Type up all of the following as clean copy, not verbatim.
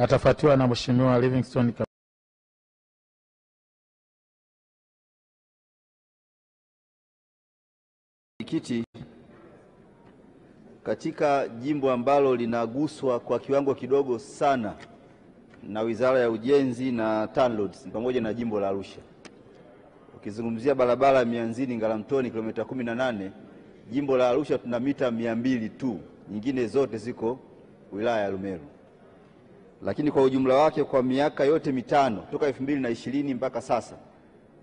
Atafuatiwa na Mheshimiwa Livingstone. Kiti katika jimbo ambalo linaguswa kwa kiwango kidogo sana na Wizara ya Ujenzi na TANROADS pamoja na jimbo la Arusha. Ukizungumzia barabara ya Mianzini Ngaramtoni kilomita 18, jimbo la Arusha tuna mita 200 tu, nyingine zote ziko wilaya ya Rumeru. Lakini kwa ujumla wake kwa miaka yote mitano toka 2020 mpaka sasa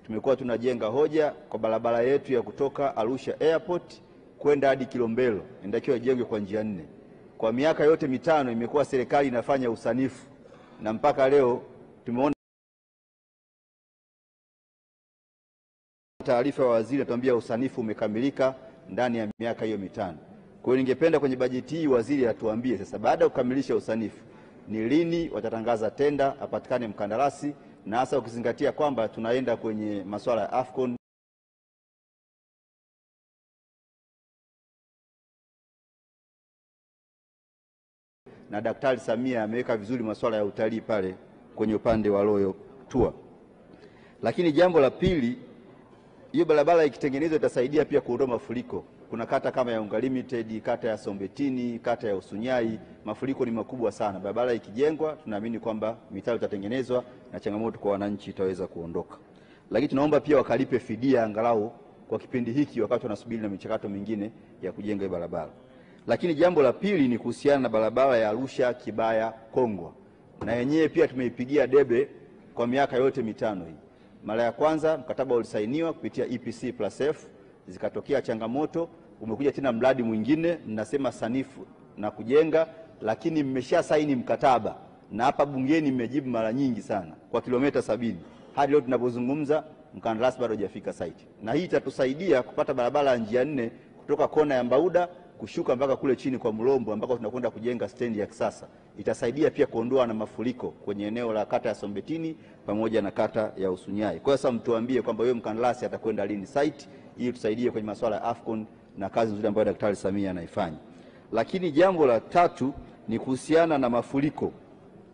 tumekuwa tunajenga hoja kwa barabara yetu ya kutoka Arusha Airport kwenda hadi Kilombero, inatakiwa ijengwe kwa njia 4. Kwa miaka yote mitano imekuwa serikali inafanya usanifu na mpaka leo tumeona taarifa ya waziri atuambia usanifu umekamilika ndani ya miaka hiyo mitano. Kwa hiyo ningependa kwenye bajeti hii waziri atuambie sasa baada ya kukamilisha usanifu ni lini watatangaza tenda, apatikane mkandarasi, na hasa ukizingatia kwamba tunaenda kwenye masuala ya AFCON na Daktari Samia ameweka vizuri masuala ya utalii pale kwenye upande wa Royal Tour. Lakini jambo la pili, hiyo barabara ikitengenezwa itasaidia pia kuondoa mafuriko. Kuna kata kama ya Unga Limited, kata ya Sombetini, kata ya Usunyai, mafuriko ni makubwa sana. Barabara ikijengwa tunaamini kwamba mitaro itatengenezwa na changamoto kwa wananchi itaweza kuondoka. Lakini tunaomba pia wakalipe fidia angalau kwa kipindi hiki wakati wanasubiri na michakato mingine ya kujenga barabara. Lakini jambo la pili ni kuhusiana na barabara ya Arusha Kibaya Kongwa. Na yenyewe pia tumeipigia debe kwa miaka yote mitano hii. Mara ya kwanza mkataba ulisainiwa kupitia EPC+F, zikatokea changamoto, umekuja tena mradi mwingine mnasema sanifu na kujenga, lakini mmesha saini mkataba na hapa bungeni mmejibu mara nyingi sana kwa kilomita 70. Hadi leo tunapozungumza mkandarasi bado hajafika site. Na hii itatusaidia kupata barabara ya njia 4 kutoka kona ya Mbauda kushuka mpaka kule chini kwa Mlombo ambako tunakwenda kujenga stendi ya kisasa. Itasaidia pia kuondoa na mafuriko kwenye eneo la kata ya Sombetini pamoja na kata ya Usunyai. Kwa sasa mtuambie kwamba wewe mkandarasi atakwenda lini site ili tusaidie kwenye masuala ya AFCON na kazi nzuri ambayo Daktari Samia anaifanya. Lakini jambo la tatu ni kuhusiana na mafuriko.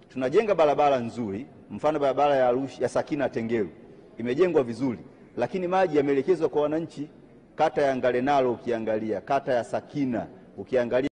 Tunajenga barabara nzuri, mfano barabara ya Arusha ya Sakina Tengeru imejengwa vizuri, lakini maji yameelekezwa kwa wananchi. Kata ya Ngarenaro ukiangalia, kata ya Sakina ukiangalia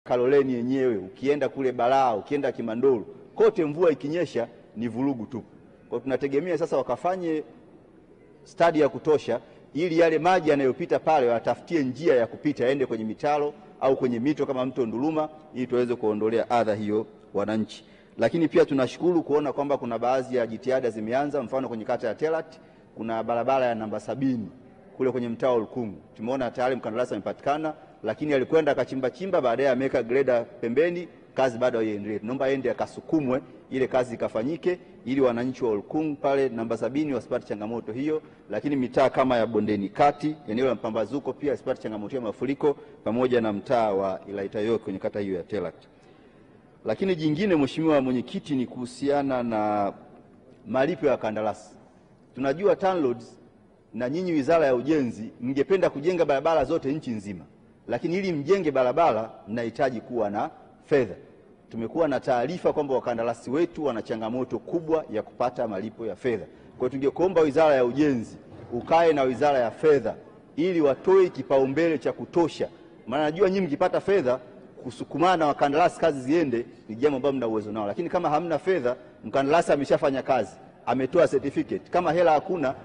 Kaloleni yenyewe, ukienda kule Balaa, ukienda Kimandolu, kote mvua ikinyesha ni vurugu tu. Kwa tunategemea sasa wakafanye study ya kutosha ili yale maji yanayopita pale watafutie njia ya kupita yaende kwenye mitaro au kwenye mito kama mto Nduluma ili tuweze kuondolea adha hiyo wananchi. Lakini pia tunashukuru kuona kwamba kuna baadhi ya jitihada zimeanza, mfano kwenye kata ya Telat kuna barabara ya namba 70 kule kwenye mtaa wa Lukungu. Tumeona tayari mkandarasi amepatikana, lakini alikwenda akachimba baadaye ameweka greda pembeni, kazi bado haiendelee. Naomba aende akasukumwe ile kazi ikafanyike ili wananchi wa Lukungu pale namba 70 wasipate changamoto hiyo, lakini mitaa kama ya Bondeni Kati, eneo la Mpambazuko pia wasipate changamoto ya mafuriko pamoja na mtaa wa Ilaitayo kwenye kata hiyo ya Telat. Lakini jingine Mheshimiwa Mwenyekiti ni kuhusiana na malipo ya kandarasi. Tunajua TANROADS na nyinyi Wizara ya Ujenzi mngependa kujenga barabara zote nchi nzima, lakini ili mjenge barabara mnahitaji kuwa na fedha. Tumekuwa na taarifa kwamba wakandarasi wetu wana changamoto kubwa ya kupata malipo ya fedha. Kwa hiyo tungekuomba Wizara ya Ujenzi ukae na Wizara ya Fedha ili watoe kipaumbele cha kutosha. Maana najua nyinyi mkipata fedha kusukumana na wakandarasi kazi ziende ni jambo ambalo mna uwezo nao, lakini kama hamna fedha, mkandarasi ameshafanya kazi, ametoa certificate, kama hela hakuna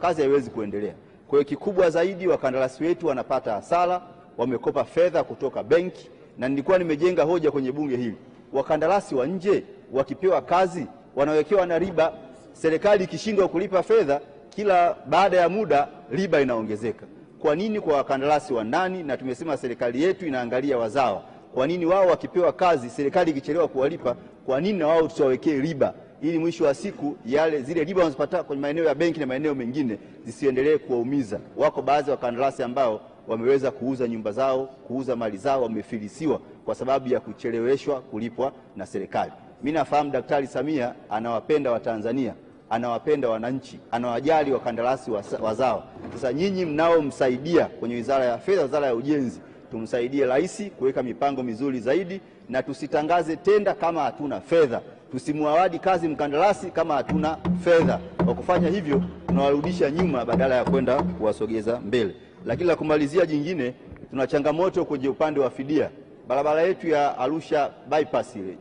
kazi haiwezi kuendelea. Kwa hiyo kikubwa zaidi wakandarasi wetu wanapata hasara, wamekopa fedha kutoka benki, na nilikuwa nimejenga hoja kwenye bunge hili. Wakandarasi wa nje wakipewa kazi wanawekewa na riba. Serikali ikishindwa kulipa fedha kila baada ya muda riba inaongezeka. Kwa nini kwa wakandarasi wa ndani? Na tumesema serikali yetu inaangalia wazawa. Kwa nini wao wakipewa kazi serikali ikichelewa kuwalipa, kwa nini na wao tusiwawekee riba ili mwisho wa siku zile riba wanazopata kwenye maeneo ya benki na maeneo mengine zisiendelee kuwaumiza. Wako baadhi ya wakandarasi ambao wameweza kuuza nyumba zao, kuuza mali zao, wamefilisiwa kwa sababu ya kucheleweshwa kulipwa na serikali. Mimi nafahamu Daktari Samia anawapenda Watanzania, anawapenda wananchi, anawajali wakandarasi wazao. Sasa nyinyi mnaomsaidia kwenye Wizara ya Fedha, Wizara ya Ujenzi, tumsaidie rais kuweka mipango mizuri zaidi, na tusitangaze tenda kama hatuna fedha. Tusimuawadi kazi mkandarasi kama hatuna fedha. Kwa kufanya hivyo tunawarudisha nyuma badala ya kwenda kuwasogeza mbele. Lakini la kumalizia jingine, tuna changamoto kwenye upande wa fidia. Barabara yetu ya Arusha bypass ile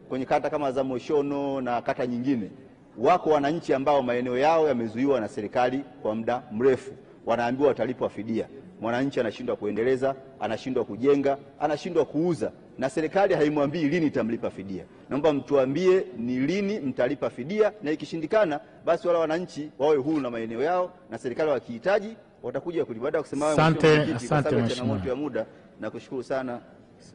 kwenye kata kama za Moshono na kata nyingine, wako wananchi ambao maeneo yao yamezuiwa na serikali kwa muda mrefu, wanaambiwa watalipwa fidia. Mwananchi anashindwa kuendeleza, anashindwa kujenga, anashindwa kuuza, na serikali haimwambii lini itamlipa fidia. Naomba mtuambie ni lini mtalipa fidia, na ikishindikana basi wala wananchi wawe huru na maeneo yao, na serikali wakihitaji watakuja kulipa. Baada ya kusema asante changamoto ya muda, na kushukuru sana,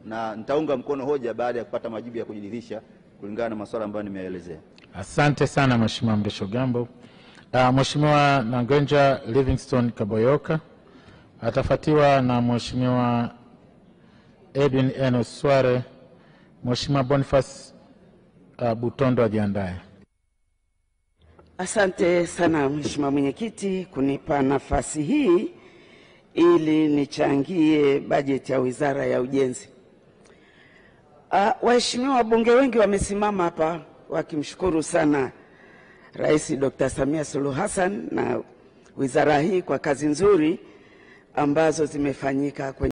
na nitaunga mkono hoja baada ya kupata majibu ya kujiridhisha kulingana na masuala ambayo nimeelezea. Asante sana Mheshimiwa Mrisho Gambo. Mheshimiwa Nangonja Livingstone Kaboyoka atafuatiwa na Mheshimiwa Edwin Enos Sware. Mheshimiwa Boniface Butondo ajiandae. Asante sana Mheshimiwa Mwenyekiti kunipa nafasi hii ili nichangie bajeti ya Wizara ya Ujenzi. Waheshimiwa wabunge wengi wamesimama hapa wakimshukuru sana Rais Dr. Samia Suluhu Hassan na wizara hii kwa kazi nzuri ambazo zimefanyika kwenye